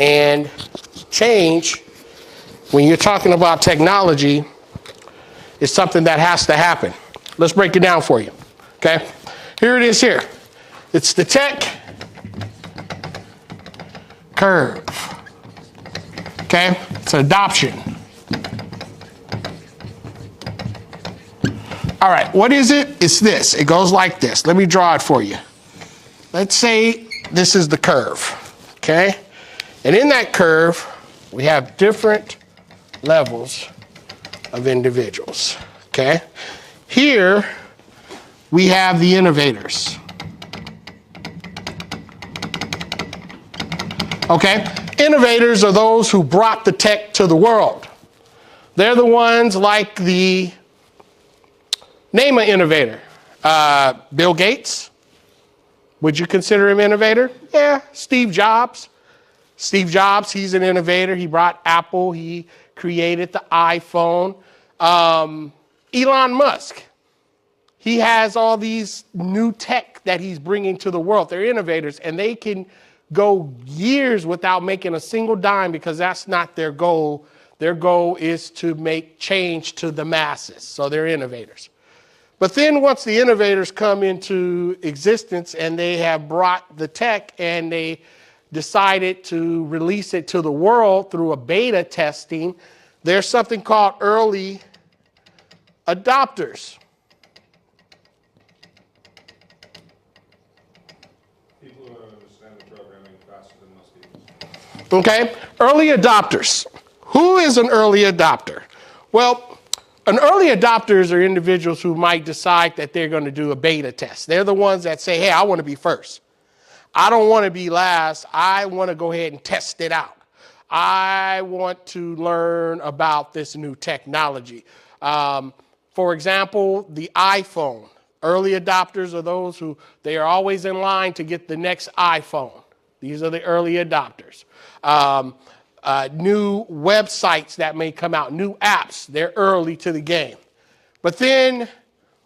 And change, when you're talking about technology, is something that has to happen. Let's break it down for you. Okay? Here it is here. It's the tech curve. Okay? It's adoption. All right, what is it? It's this. It goes like this. Let me draw it for you. Let's say this is the curve. Okay? And in that curve, we have different levels of individuals. Okay? Here, we have the innovators. Okay? Innovators are those who brought the tech to the world. They're the ones like the, name an innovator. Bill Gates. Would you consider him an innovator? Yeah. Steve Jobs. Steve Jobs, he's an innovator. He brought Apple. He created the iPhone. Elon Musk. He has all these new tech that he's bringing to the world. They're innovators, and they can go years without making a single dime because that's not their goal. Their goal is to make change to the masses. So they're innovators. But then once the innovators come into existence and they have brought the tech and they decided to release it to the world through a beta testing, there's something called early adopters. People who understand the programming faster than most people. Okay, early adopters. Who is an early adopter? Well, an early adopters are individuals who might decide that they're going to do a beta test. They're the ones that say, hey, I want to be first. I don't want to be last. I want to go ahead and test it out. I want to learn about this new technology. For example, the iPhone. Early adopters are those who, they are always in line to get the next iPhone. These are the early adopters. New websites that may come out, new apps, they're early to the game. But then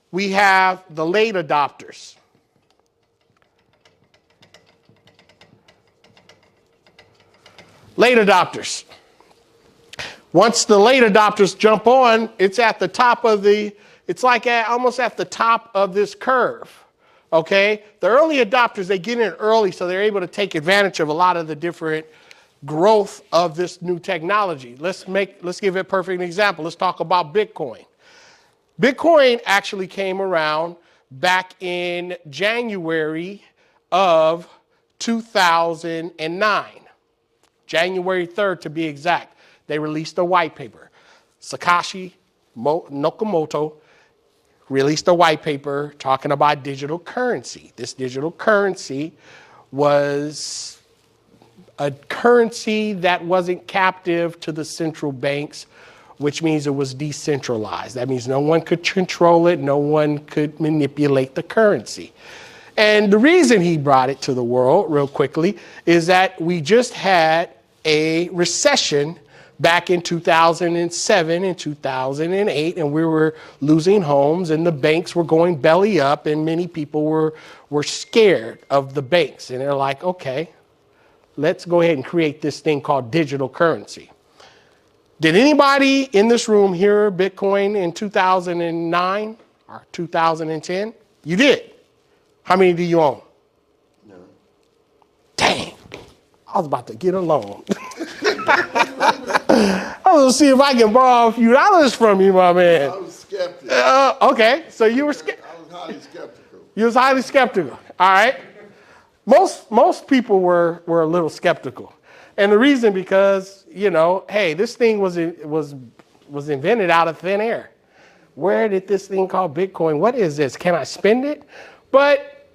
we have the late adopters. Late adopters. Once the late adopters jump on, it's at the top of the, it's like almost at the top of this curve. Okay? The early adopters, they get in early, so they're able to take advantage of a lot of the different growth of this new technology. Let's give it a perfect example. Let's talk about Bitcoin. Bitcoin actually came around back in January of 2009. January 3rd to be exact. They released a white paper. Satoshi Nakamoto released a white paper talking about digital currency. This digital currency was a currency that wasn't captive to the central banks, which means it was decentralized. That means no one could control it, no one could manipulate the currency. And the reason he brought it to the world, real quickly, is that we just had a recession back in 2007 and 2008, and we were losing homes, and the banks were going belly up, and many people were scared of the banks. And they're like, okay, let's go ahead and create this thing called digital currency. Did anybody in this room hear Bitcoin in 2009 or 2010? You did. How many do you own? No. Dang. I was about to get a loan. I was going to see if I can borrow a few dollars from you, my man. I was skeptical. Okay, so you were skeptical. I was highly skeptical. You was highly skeptical. All right. Most people were a little skeptical. And the reason because, you know, hey, this thing was invented out of thin air. Where did this thing called Bitcoin? What is this? Can I spend it? But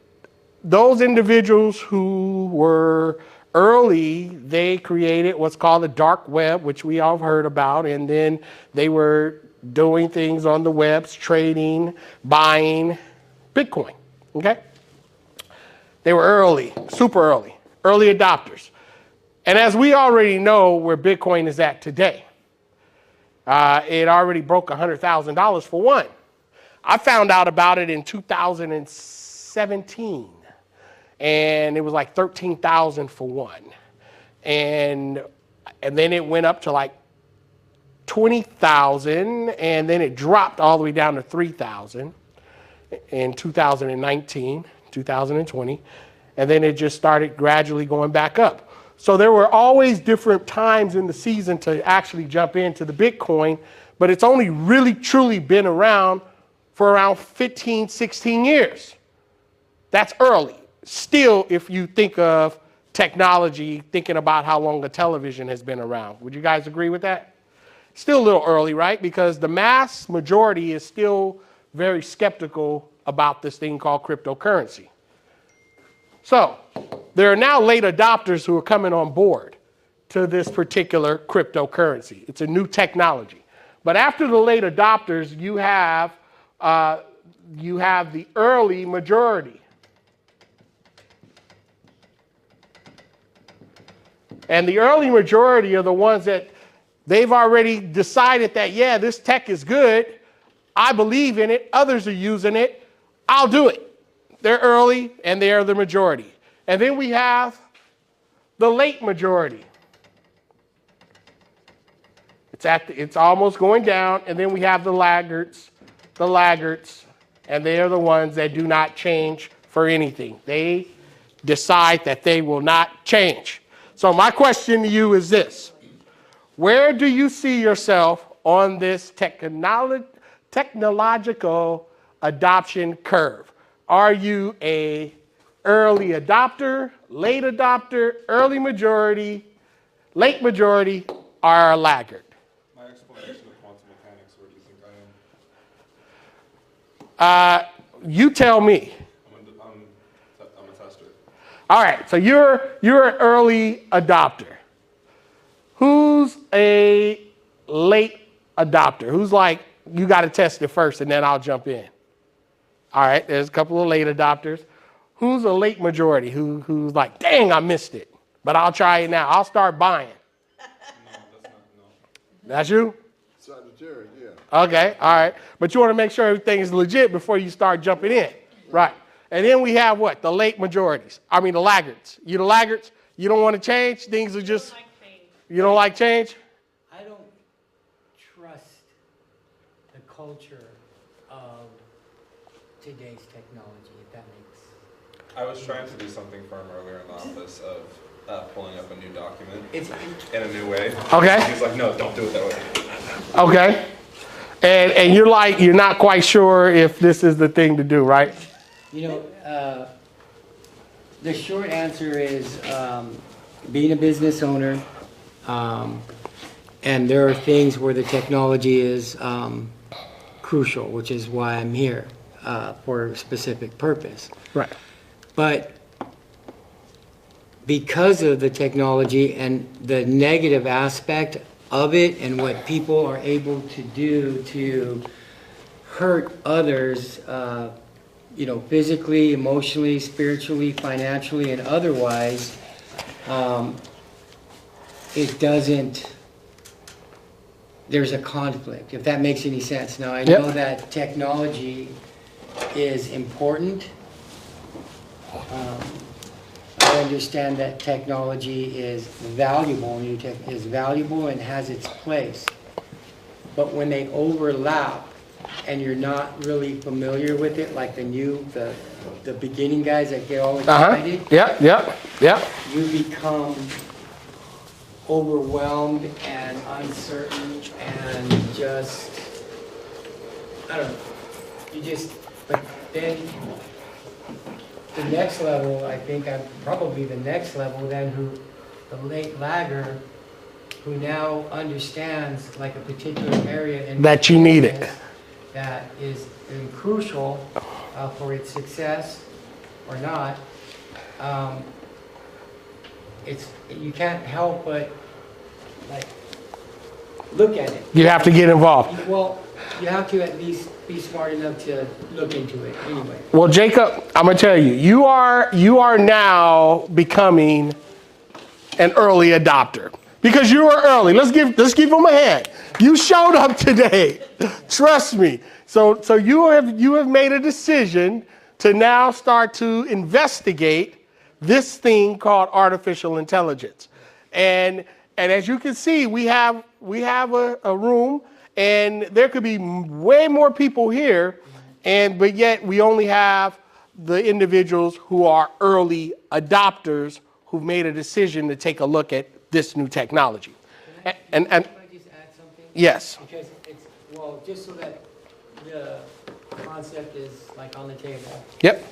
those individuals who were early, they created what's called the dark web, which we all heard about. And then they were doing things on the webs, trading, buying Bitcoin. Okay? They were early, super early adopters. And as we already know where Bitcoin is at today, it already broke $100,000 for one. I found out about it in 2017, and it was like 13,000 for one. and then it went up to like 20,000, and then it dropped all the way down to 3,000 in 2019, 2020, and then it just started gradually going back up. So there were always different times in the season to actually jump into the Bitcoin, but it's only really truly been around for around 15, 16 years. That's early. Still, if you think of technology, thinking about how long the television has been around, would you guys agree with that? Still a little early, right? Because the mass majority is still very skeptical about this thing called cryptocurrency. So there are now late adopters who are coming on board to this particular cryptocurrency. It's a new technology. But after the late adopters, you have the early majority. And the early majority are the ones that they've already decided that, yeah, this tech is good. I believe in it. Others are using it. I'll do it. They're early and they're the majority. And then we have the late majority. It's almost going down. And then we have the laggards, and they are the ones that do not change for anything. They decide that they will not change. So my question to you is this. Where do you see yourself on this technological adoption curve? Are you a early adopter, late adopter, early majority, late majority, or a laggard? My explanation of quantum mechanics, where do you think I am? You tell me. I'm a tester. All right, so you're an early adopter. Who's a late adopter? Who's like, you got to test it first and then I'll jump in? All right, there's a couple of late adopters. Who's a late majority? Who's like, dang, I missed it, but I'll try it now. I'll start buying. No, that's not, no. That's you? Sagittarius, yeah. Okay, all right. But you want to make sure everything is legit before you start jumping in. Right. And then we have what? The late majorities. I mean, the laggards. You the laggards? You don't want to change? Things are just... You don't like change? I don't trust the culture of today's technology, if that makes. I was trying to do something for him earlier in the office of pulling up a new document It's in a new way. Okay. He's like, no, don't do it that way. Okay. And you're not quite sure if this is the thing to do, right? You know, the short answer is being a business owner, and there are things where the technology is crucial, which is why I'm here for a specific purpose. Right. But because of the technology and the negative aspect of it and what people are able to do to hurt others, you know, physically, emotionally, spiritually, financially, and otherwise, it doesn't, there's a conflict, if that makes any sense. Now, I know that technology is important. I understand that technology is valuable, new tech is valuable and has its place. But when they overlap and you're not really familiar with it, like the beginning guys that get all excited, Yeah. you become overwhelmed and uncertain and just, I don't know, but then the next level, I think I'm probably the next level then the late lagger who now understands like a particular area in That you need it. business that is crucial for its success or not. You can't help but like look at it. You have to get involved. Well, you have to at least be smart enough to look into it anyway. Well, Jacob, I'm gonna tell you, you are now becoming an early adopter because you were early. Let's give them a hand. You showed up today. Trust me. So you have made a decision to now start to investigate this thing called artificial intelligence. And as you can see, we have a room, and there could be way more people here, but yet we only have the individuals who are early adopters who've made a decision to take a look at this new technology. And Can I just add something? yes, Because it's, well, just so that the concept is like on the table. yep,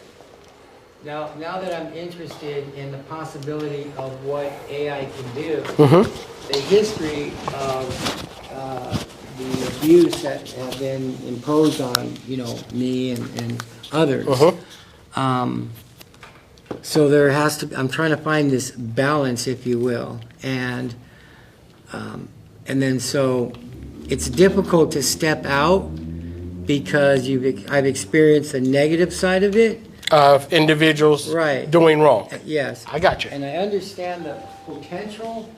Now that I'm interested in the possibility of what AI can do, the history of the abuse that have been imposed on, me and others. So there has to, I'm trying to find this balance, if you will, and then so it's difficult to step out because I've experienced the negative side of it. of individuals Right. doing wrong. Yes. I got you. And I understand the potential,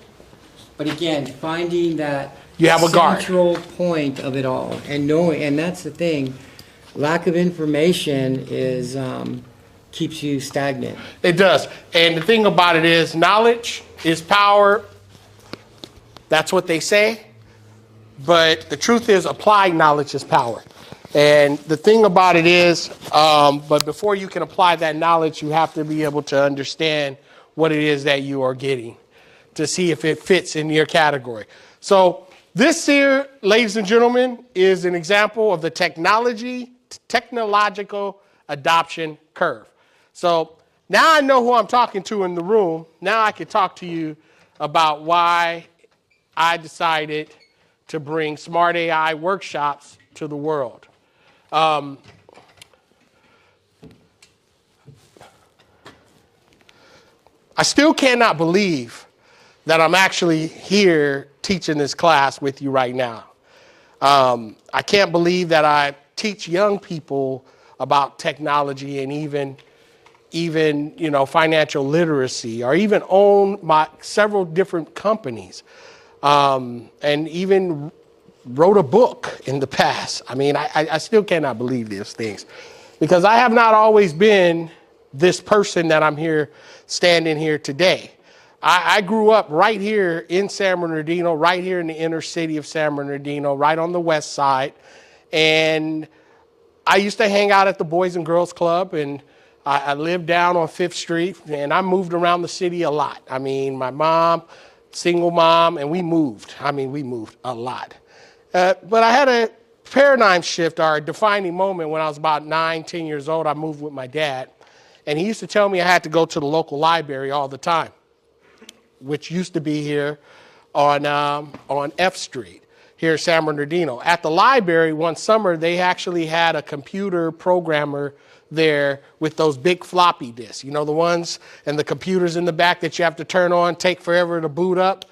but again, finding that You have a guard. central point of it all and knowing, and that's the thing, lack of information is, keeps you stagnant. It does. And the thing about it is, knowledge is power. That's what they say. But the truth is, applied knowledge is power. And the thing about it is, but before you can apply that knowledge, you have to be able to understand what it is that you are getting to see if it fits in your category. So this here, ladies and gentlemen, is an example of the technological adoption curve. So now I know who I'm talking to in the room. Now I can talk to you about why I decided to bring Smart AI workshops to the world. I still cannot believe that I'm actually here teaching this class with you right now. I can't believe that I teach young people about technology and even financial literacy, or even own my several different companies, and even wrote a book in the past. I mean, I still cannot believe these things, because I have not always been this person that I'm here standing here today. I grew up right here in San Bernardino, right here in the inner city of San Bernardino, right on the west side. And I used to hang out at the Boys and Girls Club, and I lived down on 5th Street, and I moved around the city a lot. I mean, my mom, single mom, and we moved. We moved a lot. But I had a paradigm shift, or a defining moment, when I was about 9, 10 years old. I moved with my dad, and he used to tell me I had to go to the local library all the time, which used to be here on F Street, here in San Bernardino. At the library one summer, they actually had a computer programmer there with those big floppy disks, the ones, and the computers in the back that you have to turn on, take forever to boot up.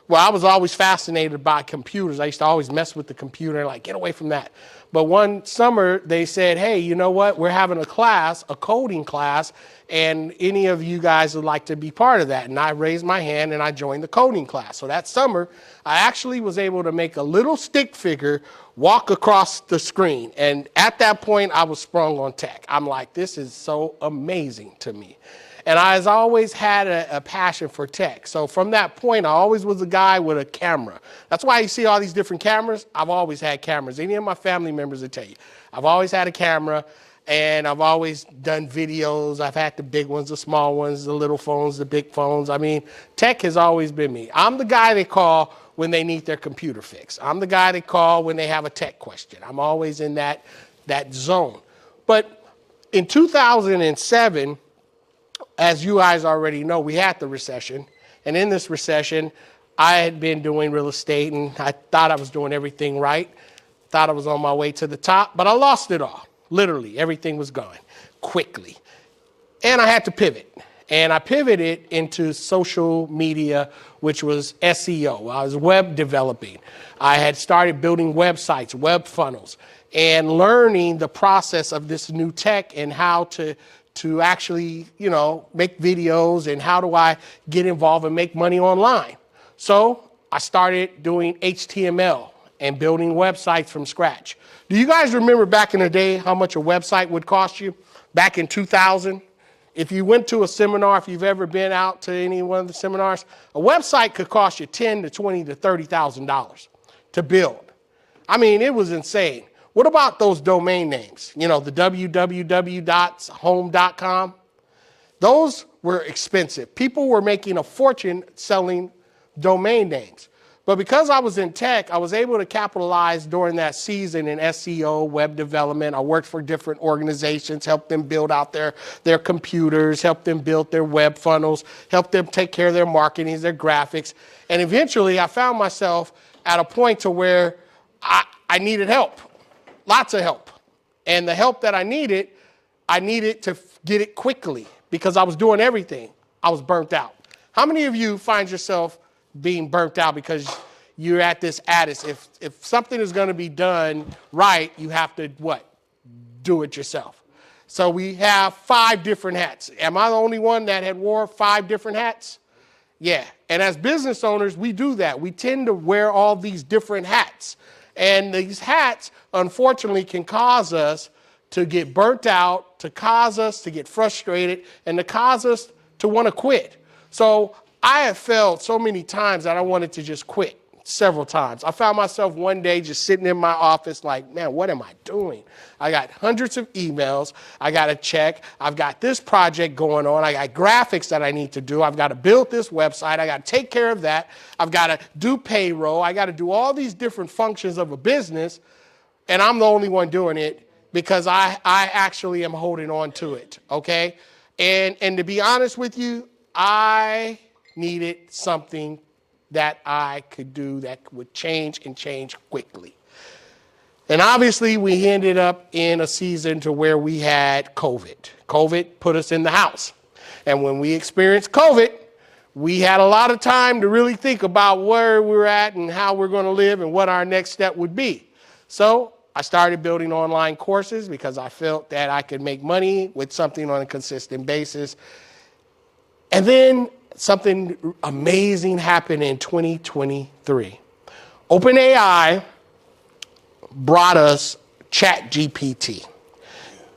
Well, I was always fascinated by computers. I used to always mess with the computer and get away from that. But one summer they said, hey, you know what? We're having a class, a coding class, and any of you guys would like to be part of that. And I raised my hand and I joined the coding class. So that summer, I actually was able to make a little stick figure walk across the screen. And at that point, I was sprung on tech. I'm like, this is so amazing to me. And I've always had a passion for tech. So from that point, I always was a guy with a camera. That's why you see all these different cameras. I've always had cameras. Any of my family members will tell you. I've always had a camera, and I've always done videos. I've had the big ones, the small ones, the little phones, the big phones. Tech has always been me. I'm the guy they call when they need their computer fixed. I'm the guy they call when they have a tech question. I'm always in that zone. But in 2007, as you guys already know, we had the recession. And in this recession, I had been doing real estate, and I thought I was doing everything right. Thought I was on my way to the top, but I lost it all. Literally, everything was gone quickly. And I had to pivot. And I pivoted into social media, which was SEO. I was web developing. I had started building websites, web funnels, and learning the process of this new tech and how to actually, make videos, and how do I get involved and make money online. So I started doing HTML and building websites from scratch. Do you guys remember back in the day how much a website would cost you? Back in 2000, if you went to a seminar, if you've ever been out to any one of the seminars, a website could cost you $10,000 to $20,000 to $30,000 to build. I mean, it was insane. What about those domain names? You know, the www.home.com. Those were expensive. People were making a fortune selling domain names. But because I was in tech, I was able to capitalize during that season in SEO, web development. I worked for different organizations, helped them build out their computers, helped them build their web funnels, helped them take care of their marketing, their graphics. And eventually I found myself at a point to where I needed help, lots of help. And the help that I needed to get it quickly because I was doing everything. I was burnt out. How many of you find yourself being burnt out because you're at this addis? If something is going to be done right, you have to what? Do it yourself. So we have 5 different hats. Am I the only one that had wore 5 different hats? Yeah. And as business owners, we do that. We tend to wear all these different hats. And these hats, unfortunately, can cause us to get burnt out, to cause us to get frustrated, and to cause us to want to quit. So I have felt so many times that I wanted to just quit, several times. I found myself one day just sitting in my office like, man, what am I doing? I got hundreds of emails. I got to check. I've got this project going on. I got graphics that I need to do. I've got to build this website. I got to take care of that. I've got to do payroll. I got to do all these different functions of a business, and I'm the only one doing it because I actually am holding on to it, okay? And to be honest with you, I needed something that I could do that would change and change quickly. And obviously we ended up in a season to where we had COVID. COVID put us in the house. And when we experienced COVID, we had a lot of time to really think about where we're at and how we're going to live and what our next step would be. So I started building online courses because I felt that I could make money with something on a consistent basis. And then something amazing happened in 2023. OpenAI brought us ChatGPT.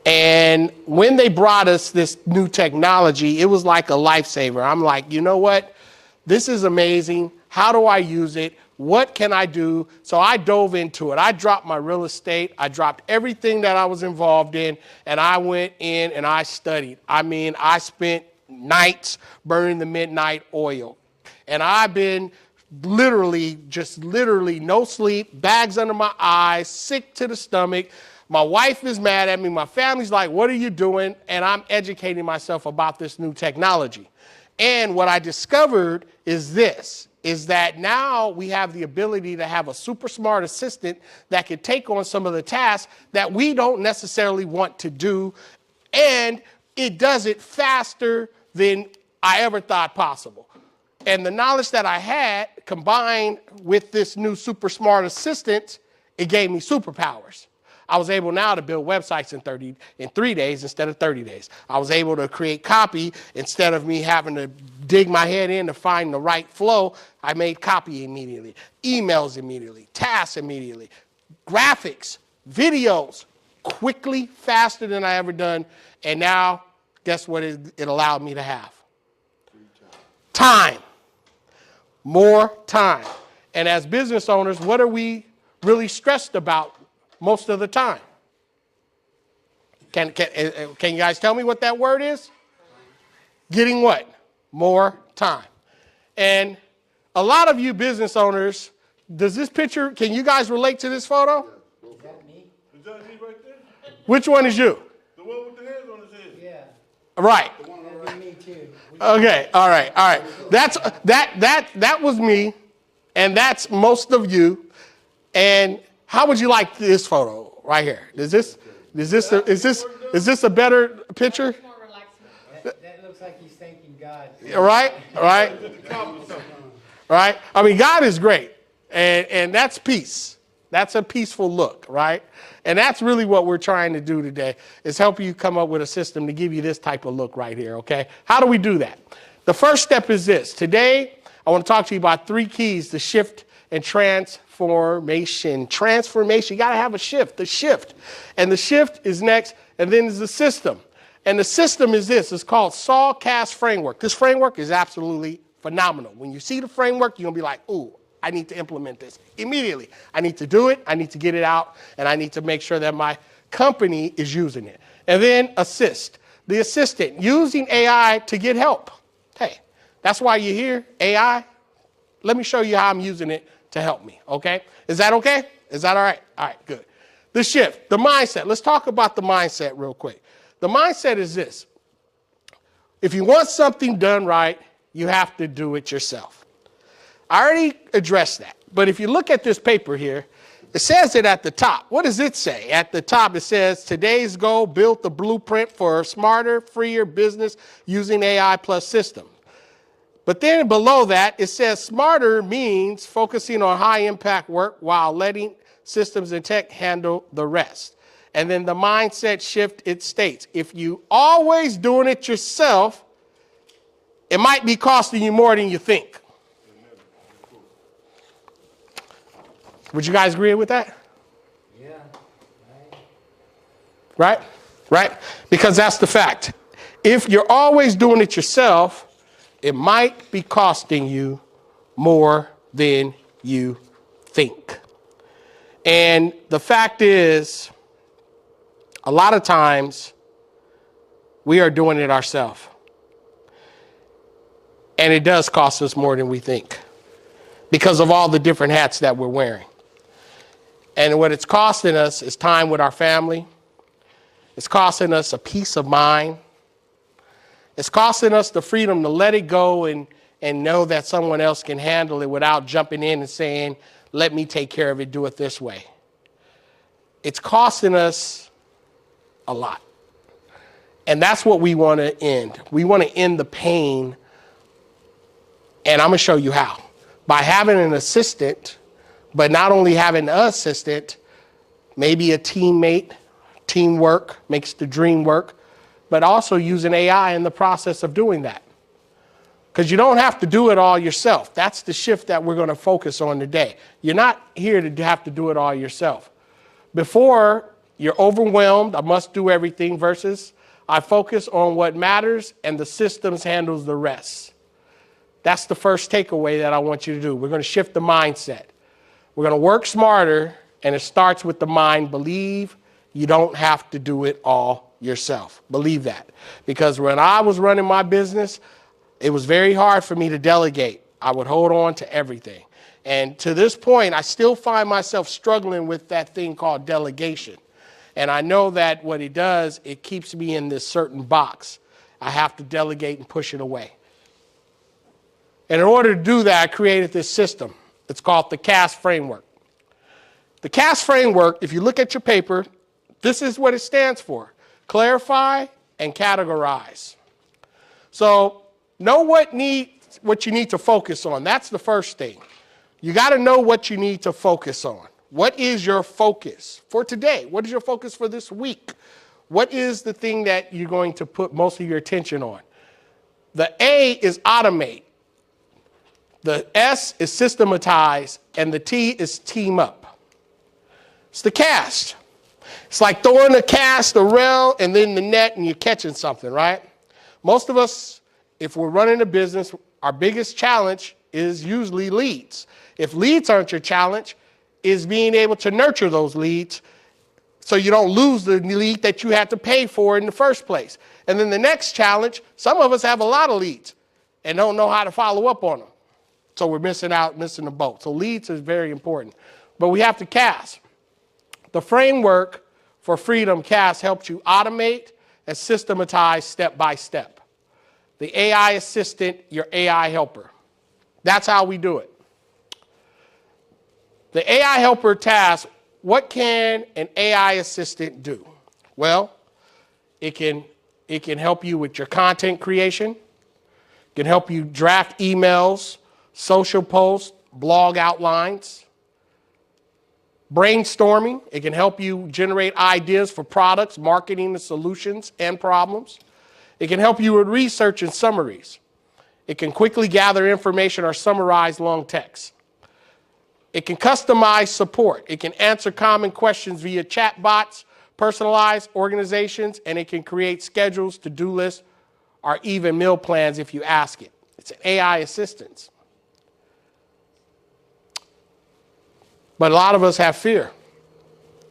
And when they brought us this new technology, it was like a lifesaver. I'm like, you know what? This is amazing. How do I use it? What can I do? So I dove into it. I dropped my real estate. I dropped everything that I was involved in, and I went in and I studied. I mean, I spent nights burning the midnight oil. And I've been literally no sleep, bags under my eyes, sick to the stomach. My wife is mad at me. My family's like, what are you doing? And I'm educating myself about this new technology. And what I discovered is that now we have the ability to have a super smart assistant that can take on some of the tasks that we don't necessarily want to do. And it does it faster than I ever thought possible. And the knowledge that I had combined with this new super smart assistant, it gave me superpowers. I was able now to build websites in 3 days instead of 30 days. I was able to create copy instead of me having to dig my head in to find the right flow. I made copy immediately, emails immediately, tasks immediately, graphics, videos, quickly, faster than I ever done. And now, guess what it allowed me to have? Time. More time. And as business owners, what are we really stressed about most of the time? Can you guys tell me what that word is? Getting what? More time. And a lot of you business owners, does this picture, can you guys relate to this photo? Is that me? Is that me right there? Which one is you? The one with the hands on his head. Yeah. Right. That'd be me too. Okay. All right. That was me, and that's most of you. And how would you like this photo right here? Is this a better picture? That looks like he's thanking God. Right. Right. I mean, God is great, and that's peace. That's a peaceful look, right? And that's really what we're trying to do today, is help you come up with a system to give you this type of look right here, okay? How do we do that? The first step is this. Today, I want to talk to you about 3 keys to shift and transformation. Transformation, you got to have a shift, the shift. And the shift is next, and then there's the system. And the system is this. It's called Sawcast Framework. This framework is absolutely phenomenal. When you see the framework, you're going to be like, ooh, I need to implement this immediately. I need to do it. I need to get it out. And I need to make sure that my company is using it. And then assist. The assistant, using AI to get help. Hey, that's why you're here, AI. Let me show you how I'm using it to help me, okay? Is that okay? Is that all right? All right, good. The shift, the mindset. Let's talk about the mindset real quick. The mindset is this. If you want something done right, you have to do it yourself. I already addressed that. But if you look at this paper here, it says it at the top. What does it say? At the top, it says, today's goal, build the blueprint for a smarter, freer business using AI plus system. But then below that, it says smarter means focusing on high impact work while letting systems and tech handle the rest. And then the mindset shift, it states, if you always doing it yourself, it might be costing you more than you think. Would you guys agree with that? Yeah. Right? Right? Because that's the fact. If you're always doing it yourself, it might be costing you more than you think. And the fact is, a lot of times, we are doing it ourselves. And it does cost us more than we think because of all the different hats that we're wearing. And what it's costing us is time with our family. It's costing us a peace of mind. It's costing us the freedom to let it go and know that someone else can handle it without jumping in and saying, let me take care of it, do it this way. It's costing us a lot. And that's what we want to end. We want to end the pain. And I'm going to show you how. By having an assistant, but not only having an assistant, maybe a teammate, teamwork makes the dream work, but also using AI in the process of doing that. Because you don't have to do it all yourself. That's the shift that we're going to focus on today. You're not here to have to do it all yourself. Before, you're overwhelmed, I must do everything, versus I focus on what matters and the systems handles the rest. That's the first takeaway that I want you to do. We're going to shift the mindset. We're going to work smarter, and it starts with the mind. Believe you don't have to do it all yourself. Believe that. Because when I was running my business, it was very hard for me to delegate. I would hold on to everything. And to this point, I still find myself struggling with that thing called delegation. And I know that what it does, it keeps me in this certain box. I have to delegate and push it away. And in order to do that, I created this system. It's called the CAST framework. The CAST framework, if you look at your paper, this is what it stands for. Clarify and categorize. So know what you need to focus on. That's the first thing. You got to know what you need to focus on. What is your focus for today? What is your focus for this week? What is the thing that you're going to put most of your attention on? The A is automate. The S is systematize, and the T is team up. It's the cast. It's like throwing a cast, a reel, and then the net, and you're catching something, right? Most of us, if we're running a business, our biggest challenge is usually leads. If leads aren't your challenge, is being able to nurture those leads so you don't lose the lead that you had to pay for in the first place. And then the next challenge, some of us have a lot of leads and don't know how to follow up on them. So we're missing the boat. So leads is very important. But we have to cast. The framework for freedom cast helps you automate and systematize step by step. The AI assistant, your AI helper. That's how we do it. The AI helper task, what can an AI assistant do? Well, it can help you with your content creation. It can help you draft emails, social posts, blog outlines, brainstorming. It can help you generate ideas for products, marketing, and solutions and problems. It can help you with research and summaries. It can quickly gather information or summarize long text. It can customize support. It can answer common questions via chatbots, personalized organizations, and it can create schedules, to-do lists, or even meal plans if you ask it. It's an AI assistant. But a lot of us have fear.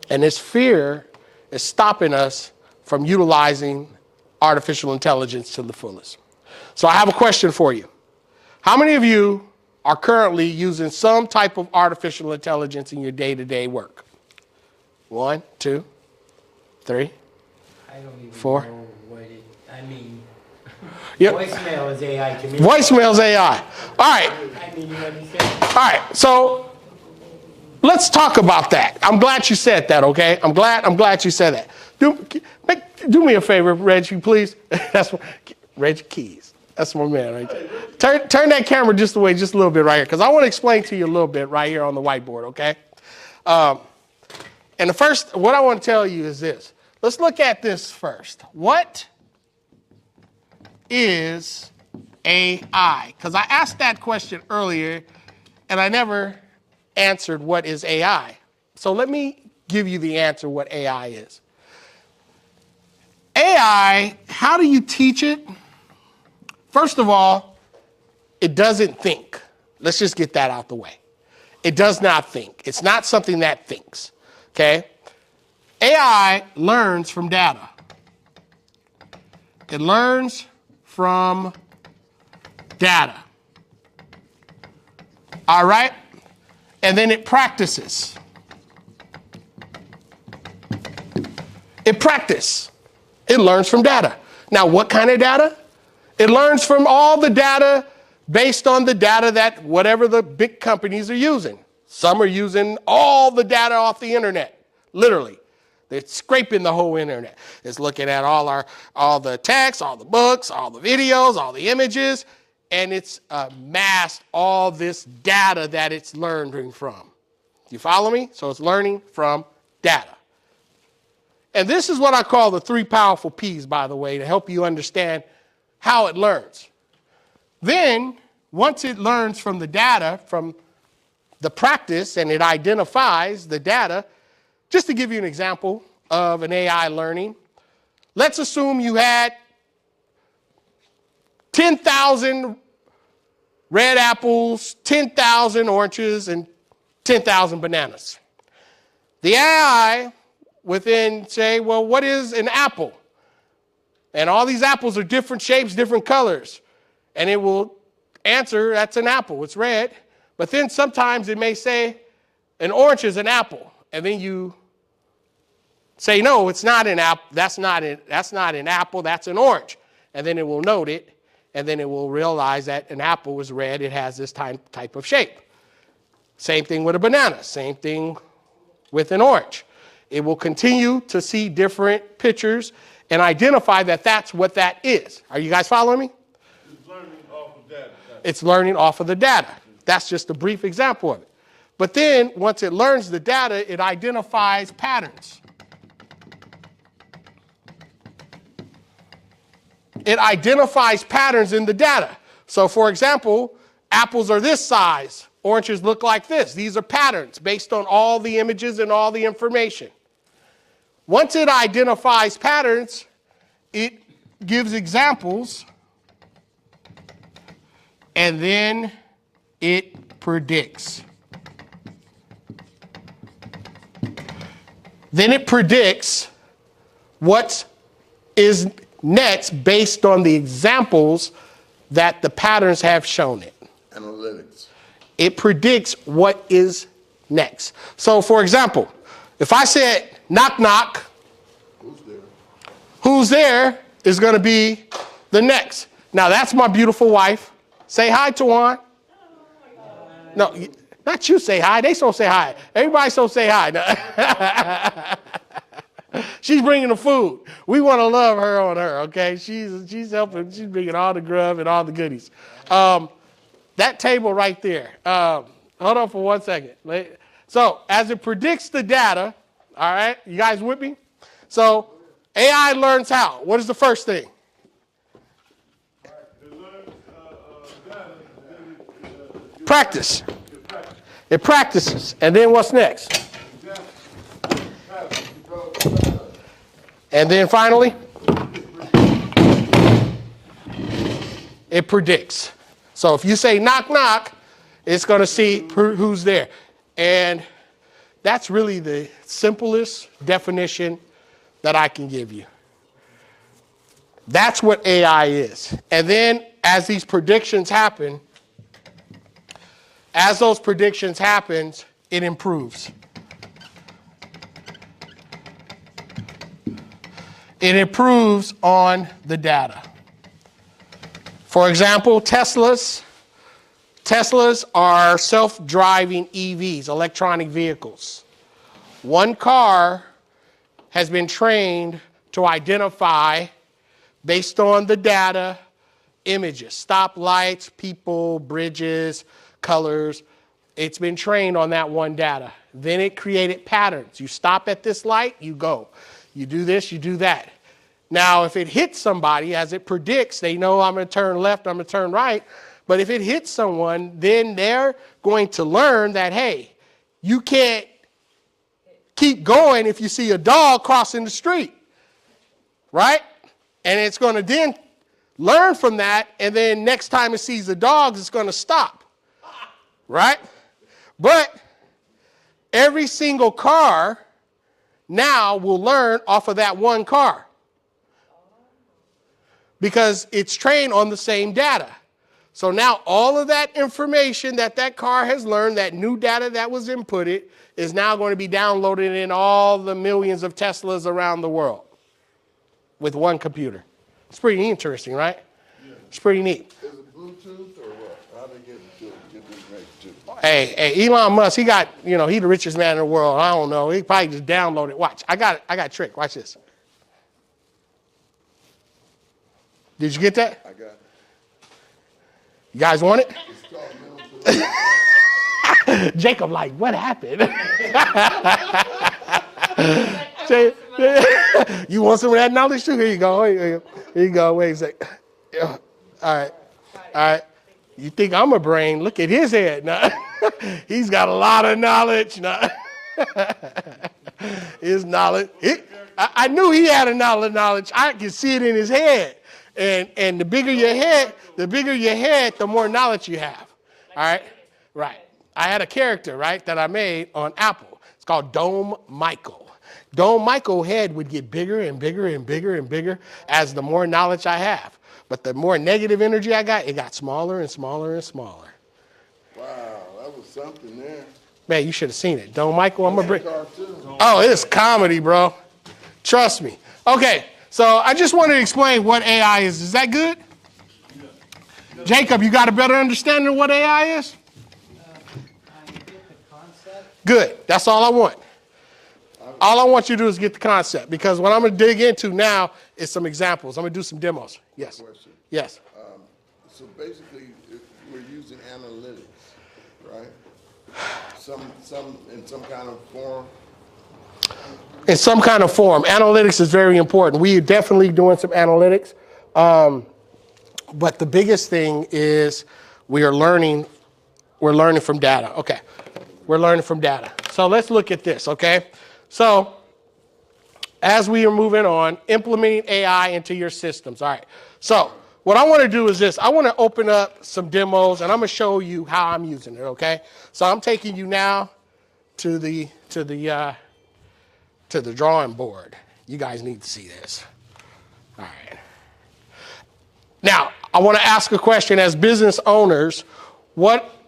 And this fear is stopping us from utilizing artificial intelligence to the fullest. So I have a question for you. How many of you are currently using some type of artificial intelligence in your day-to-day work? 1, 2, 3, I don't even 4. know what it, I mean, Yep. voicemail is AI to me. Voicemail's AI. All right. I mean, you understand? All right. So let's talk about that. I'm glad you said that, okay? I'm glad you said that. Do me a favor, Reggie, please. That's Reggie Keys. That's my man right there. Turn that camera just away just a little bit right here, because I want to explain to you a little bit right here on the whiteboard, okay? And what I want to tell you is this. Let's look at this first. What is AI? Because I asked that question earlier, and I never answered what is AI. So let me give you the answer what AI is. AI, how do you teach it? First of all, it doesn't think. Let's just get that out the way. It does not think. It's not something that thinks, okay? AI learns from data. It learns from data. All right? And then it practices. It practices. It learns from data. Now, what kind of data? It learns from all the data based on the data that whatever the big companies are using. Some are using all the data off the internet, literally. They're scraping the whole internet. It's looking at all the text, all the books, all the videos, all the images, and it's amassed all this data that it's learning from. You follow me? So it's learning from data. And this is what I call the 3 powerful P's, by the way, to help you understand how it learns. Then, once it learns from the data, from the practice, and it identifies the data, just to give you an example of an AI learning, let's assume you had 10,000 red apples, 10,000 oranges, and 10,000 bananas. The AI within say, well, what is an apple? And all these apples are different shapes, different colors. And it will answer, that's an apple, it's red. But then sometimes it may say, an orange is an apple. And then you say, no, it's not an apple, that's not an apple, that's an orange. And then it will note it, and then it will realize that an apple is red, it has this type of shape. Same thing with a banana, same thing with an orange. It will continue to see different pictures and identify that that's what that is. Are you guys following me? It's learning off of data. It's learning off of the data. That's just a brief example of it. But then, once it learns the data, it identifies patterns. It identifies patterns in the data. So, for example, apples are this size, oranges look like this. These are patterns based on all the images and all the information. Once it identifies patterns, it gives examples, and then it predicts. Then it predicts what is next based on the examples that the patterns have shown it. Analytics. It predicts what is next. So, for example, if I said, knock, knock, Who's there? who's there is going to be the next. Now, that's my beautiful wife. Say hi, Tawan. No, not you say hi. They so say hi. Everybody so say hi. She's bringing the food. We want to love her on her, okay? She's helping. She's bringing all the grub and all the goodies. That table right there. Hold on for 1 second. So as it predicts the data, all right, you guys with me? So AI learns how? What is the first thing? Practice. It practices. And then what's next? And then finally, it predicts. So if you say knock, knock, it's going to see who's there. And that's really the simplest definition that I can give you. That's what AI is. And then as these predictions happen, as those predictions happen, it improves. It improves on the data. For example, Teslas are self-driving EVs, electronic vehicles. One car has been trained to identify, based on the data, images, stoplights, people, bridges, colors. It's been trained on that one data. Then it created patterns. You stop at this light, you go. You do this, you do that. Now, if it hits somebody, as it predicts, they know I'm going to turn left, I'm going to turn right. But if it hits someone, then they're going to learn that, hey, you can't keep going if you see a dog crossing the street, right? And it's going to then learn from that, and then next time it sees the dogs, it's going to stop, right? But every single car now will learn off of that one car, because it's trained on the same data. So now all of that information that that car has learned, that new data that was inputted, is now going to be downloaded in all the millions of Teslas around the world with one computer. It's pretty interesting, right? Yeah. It's pretty neat. Is it Bluetooth or what? How they get this next to? Hey, Elon Musk, he got, he the richest man in the world. I don't know. He probably just downloaded. Watch, I got a trick. Watch this. Did you get that? I got it. You guys want it? It's called mental. Jacob, like, what happened? You want some of that knowledge too? Here you go. Here you go. Wait a second. Yeah. All right. You think I'm a brain? Look at his head. Now, he's got a lot of knowledge. Now, his knowledge. I knew he had a knowledge. I could see it in his head. And the bigger your head, the more knowledge you have. All right? Right. I had a character, right, that I made on Apple. It's called Dome Michael. Dome Michael head would get bigger and bigger and bigger and bigger as the more knowledge I have. But the more negative energy I got, it got smaller and smaller and smaller. Wow, that was something there. Man, you should have seen it. Dome Michael, I'm going to bring. Oh, it's comedy, bro. Trust me. Okay. So I just wanted to explain what AI is. Is that good? Jacob, you got a better understanding of what AI is? I get the concept. Good. That's all I want. All I want you to do is get the concept, because what I'm going to dig into now is some examples. I'm going to do some demos. Yes. Question. Yes. So basically, we're using analytics, right? In some kind of form. In some kind of form. Analytics is very important. We are definitely doing some analytics. But the biggest thing is we're learning from data. Okay. We're learning from data. So let's look at this, okay? So as we are moving on, implementing AI into your systems. All right. So what I want to do is this. I want to open up some demos, and I'm going to show you how I'm using it, okay? So I'm taking you now to the drawing board. You guys need to see this. All right. Now, I want to ask a question. As business owners,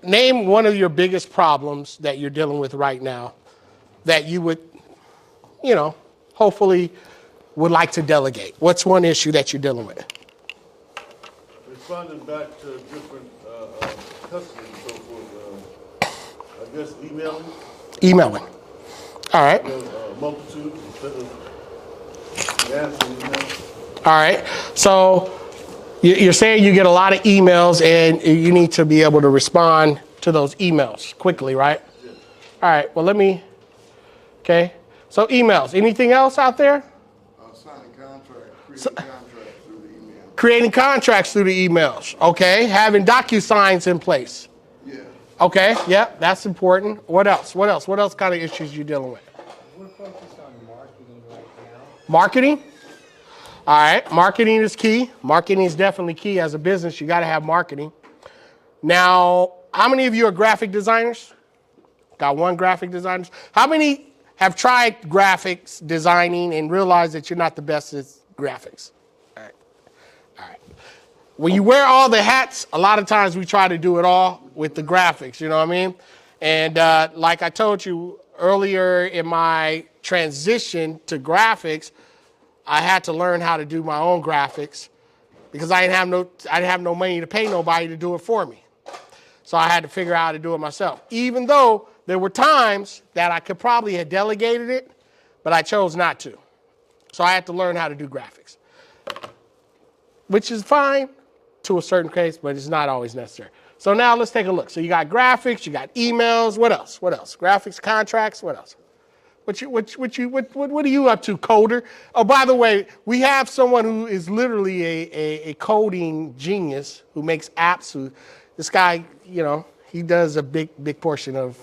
name one of your biggest problems that you're dealing with right now that you would, hopefully would like to delegate. What's one issue that you're dealing with? Responding back to different customers and so forth. I guess emailing. Emailing. All right. Multitude instead of answering emails. All right. So you're saying you get a lot of emails and you need to be able to respond to those emails quickly, right? Yeah. All right. Well, okay. So emails. Anything else out there? Signing contracts, Creating contracts through the emails. Okay. Having DocuSigns in place. Yeah. Okay. Yeah, that's important. What else? What else kind of issues you dealing with? We're focused on marketing right now. Marketing? All right, marketing is key. Marketing is definitely key. As a business, you got to have marketing. Now, how many of you are graphic designers? Got one graphic designer? How many have tried graphics designing and realized that you're not the best at graphics? All right. All right. When you wear all the hats, a lot of times we try to do it all with the graphics, you know what I mean? And like I told you earlier in my transition to graphics, I had to learn how to do my own graphics because I didn't have no money to pay nobody to do it for me. So I had to figure out how to do it myself. Even though there were times that I could probably have delegated it, but I chose not to. So I had to learn how to do graphics, which is fine to a certain case, but it's not always necessary. So now let's take a look. So you got graphics, you got emails. What else? What else? Graphics, contracts. What else? What are you up to, coder? Oh, by the way, we have someone who is literally a coding genius who makes apps. This guy, you know, he does a big portion of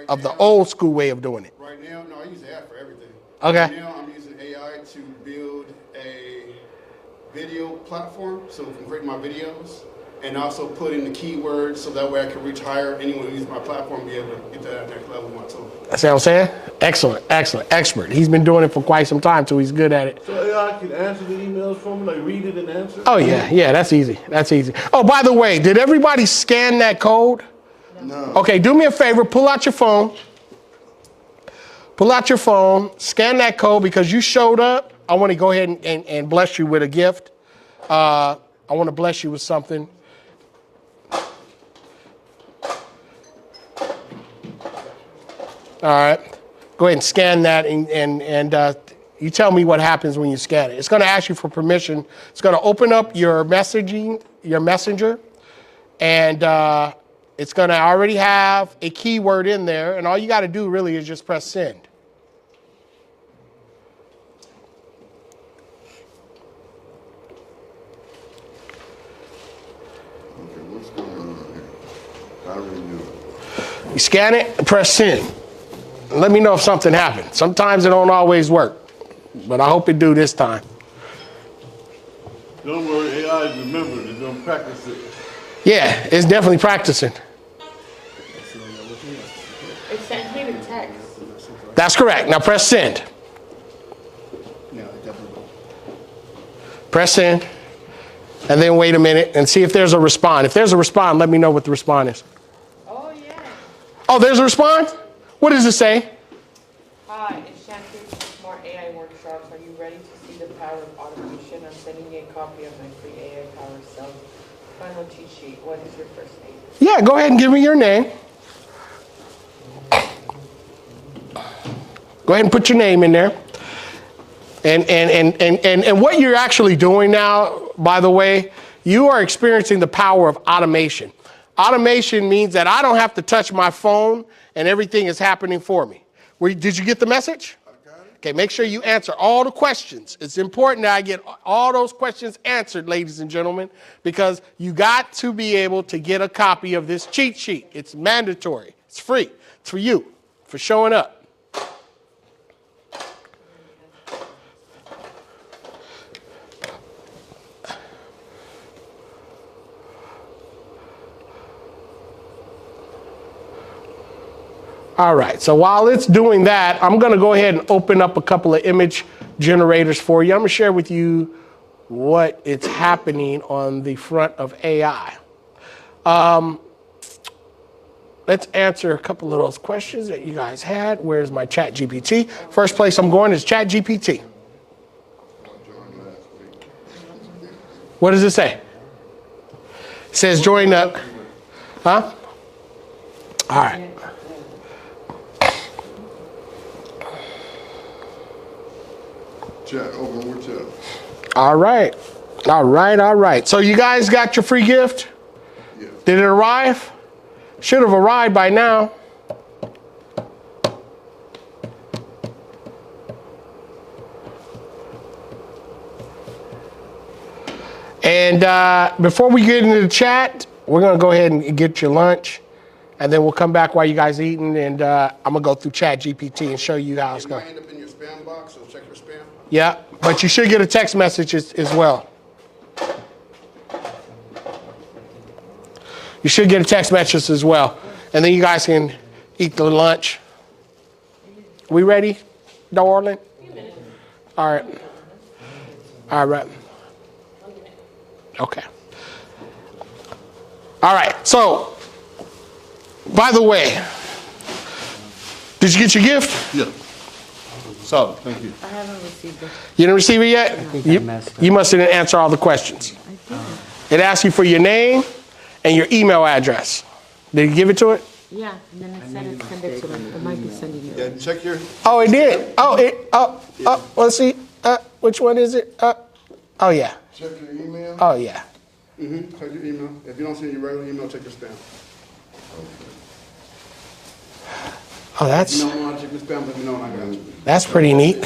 the old school way of doing it. Right now, no, I use AI for everything. Okay. Right now, I'm using AI to build a video platform so we can create my videos and also put in the keywords so that way I can reach higher. Anyone who uses my platform and be able to get to that next level with my tool. That's what I'm saying? Excellent, excellent, expert. He's been doing it for quite some time, so he's good at it. So AI can answer the emails for me, like read it and answer? Oh, yeah, that's easy. That's easy. Oh, by the way, did everybody scan that code? No. Okay, do me a favor, pull out your phone. Pull out your phone, scan that code because you showed up. I want to go ahead and bless you with a gift. I want to bless you with something. All right, go ahead and scan that and you tell me what happens when you scan it. It's going to ask you for permission. It's going to open up your messaging, your messenger, and it's going to already have a keyword in there, and all you got to do really is just press send. Okay, what's going on here? How do we do it? You scan it and press send. Let me know if something happens. Sometimes it don't always work, but I hope it do this time. Don't worry, AI is remembered. It's going to practice it. Yeah, it's definitely practicing. It sent me the text. That's correct. Now press send. Press send, and then wait a minute and see if there's a response. If there's a response, let me know what the response is. Oh, yeah. Oh, there's a response? What does it say? Hi, it's Chante from Smart AI Workshops. Are you ready to see the power of automation? I'm sending you a copy of my free AI power self-final cheat sheet. What is your first name? Yeah, go ahead and give me your name. Go ahead and put your name in there. And what you're actually doing now, by the way, you are experiencing the power of automation. Automation means that I don't have to touch my phone and everything is happening for me. Did you get the message? I got it. Okay, make sure you answer all the questions. It's important that I get all those questions answered, ladies and gentlemen, because you got to be able to get a copy of this cheat sheet. It's mandatory. It's free. It's for you, for showing up. All right, so while it's doing that, I'm gonna go ahead and open up a couple of image generators for you. I'm gonna share with you what is happening on the front of AI. Let's answer a couple of those questions that you guys had. Where's my Chat GPT? First place I'm going is Chat GPT. What does it say? It says join up. Huh? All right. Chat, open with chat. All right. All right. All right. So you guys got your free gift? Yeah. Did it arrive? Should have arrived by now. And before we get into the chat, we're going to go ahead and get your lunch. And then we'll come back while you guys eating. And I'm going to go through Chat GPT and show you how it's It might going. end up in your spam box, so check your spam. Yeah, but you should get a text message as well. You should get a text message as well. And then you guys can eat the lunch. We ready, darling? All right. All right. Okay. All right. So, by the way, did you get your gift? Yeah. Solid, thank you. I haven't received it. You didn't receive it yet? You must have didn't answer all the questions. It asks you for your name and your email address. Did you give it to it? Yeah, and then I send it to them. It might be sending you. Yeah, check your. Oh, it did. Let's see. Which one is it? Oh, yeah. Check your email. Oh, yeah. Check your email. If you don't see your regular email, check your spam. Oh, If you don't know how to check your spam, let me know and I got you. that's pretty neat.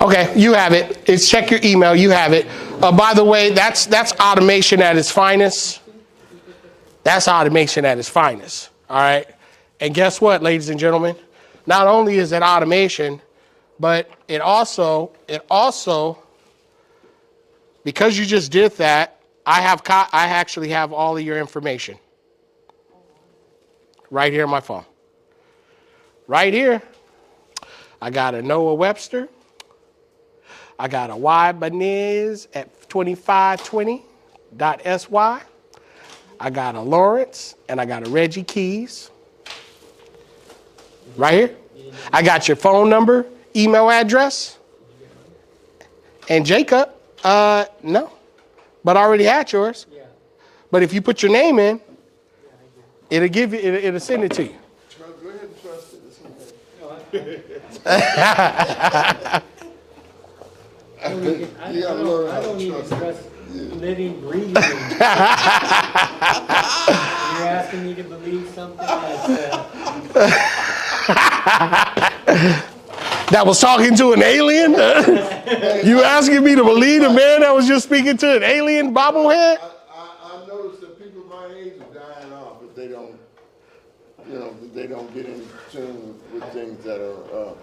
Okay, you have it. It's check your email. You have it. By the way, that's automation at its finest. That's automation at its finest. All right. And guess what, ladies and gentlemen? Not only is it automation, but it also, because you just did that, I actually have all of your information right here on my phone. Right here. I got a Noah Webster. I got a Y Benez at 2520.sy. I got a Lawrence and I got a Reggie Keys. Right here. I got your phone number, email address. And Jacob, no. But I already had yours. But if you put your name in, it'll give you, it'll send it to you. Go ahead and trust it. It's okay. I don't even trust living, breathing. You're asking me to believe something That was talking to an alien? You asking me to believe a man that was just speaking to an alien bobblehead? I noticed that people my age are dying off, but they don't, they don't get in tune with things that are,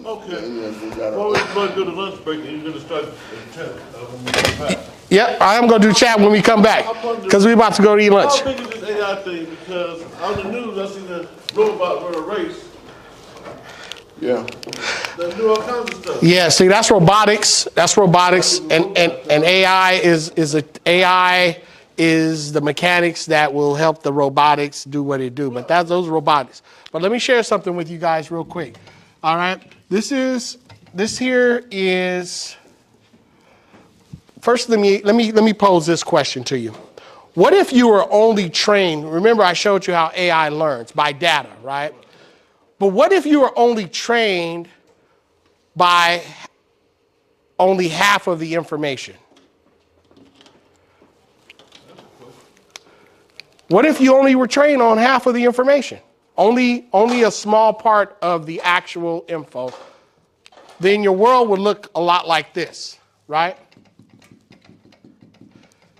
Okay. that Well, are. we're going to do the lunch break, and you're going to start at 10 when we come back. Yep, I am going to do chat when we come back because we're about to go to eat lunch. How big is this AI thing? Because on the news, I seen the robot run a race. Yeah. They do all kinds of stuff. Yeah, see, that's robotics. That's robotics, and AI is the mechanics that will help the robotics do what it do. But those robotics. But let me share something with you guys real quick. All right, this here is. First, let me pose this question to you. What if you were only trained? Remember, I showed you how AI learns by data, right? But what if you were only trained by only half of the information? What if you only were trained on half of the information? Only a small part of the actual info. Then your world would look a lot like this, right?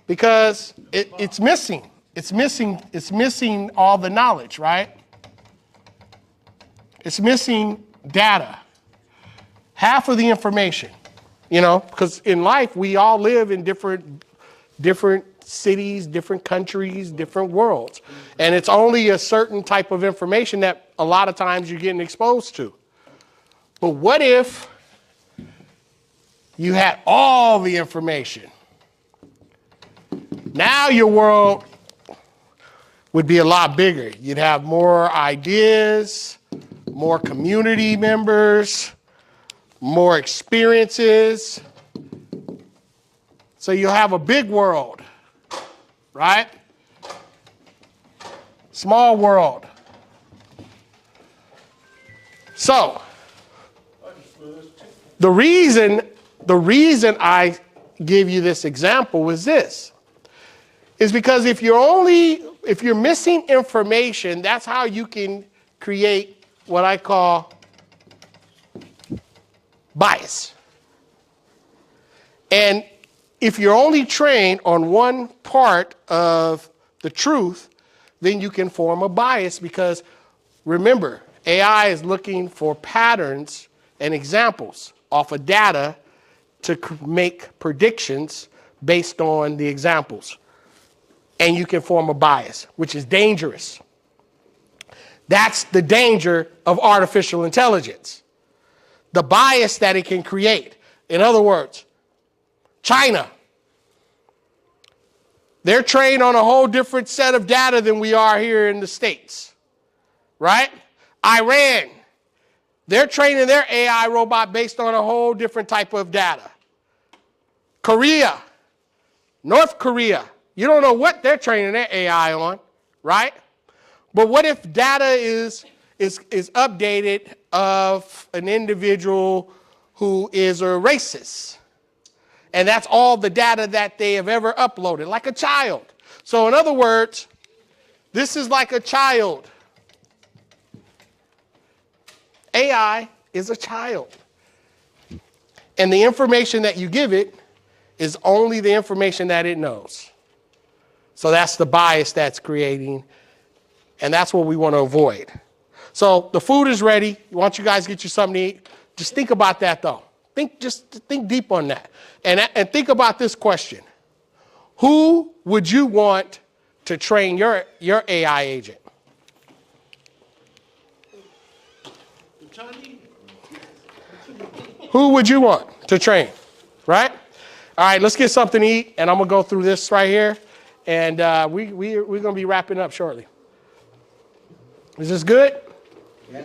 Because it's missing. It's missing all the knowledge, right? It's missing data. Half of the information, because in life we all live in different cities, different countries, different worlds. And it's only a certain type of information that a lot of times you're getting exposed to. But what if you had all the information? Now your world would be a lot bigger. You'd have more ideas, more community members, more experiences. So you'll have a big world, right? Small world. So the reason I give you this example is this. Is because if you're missing information, that's how you can create what I call bias. And if you're only trained on one part of the truth, then you can form a bias because remember, AI is looking for patterns and examples off of data to make predictions based on the examples. And you can form a bias, which is dangerous. That's the danger of artificial intelligence. The bias that it can create. In other words, China. They're trained on a whole different set of data than we are here in the States. Right? Iran. They're training their AI robot based on a whole different type of data. Korea. North Korea. You don't know what they're training their AI on, right? But what if data is updated of an individual who is a racist? And that's all the data that they have ever uploaded, like a child. So in other words, this is like a child. AI is a child. And the information that you give it is only the information that it knows. So that's the bias that's creating, and that's what we want to avoid. So the food is ready. I want you guys to get you something to eat. Just think about that, though. Just think deep on that. And think about this question. Who would you want to train your AI agent? Who would you want to train, right? All right, let's get something to eat, and I'm going to go through this right here, and we're going to be wrapping up shortly. Is this good?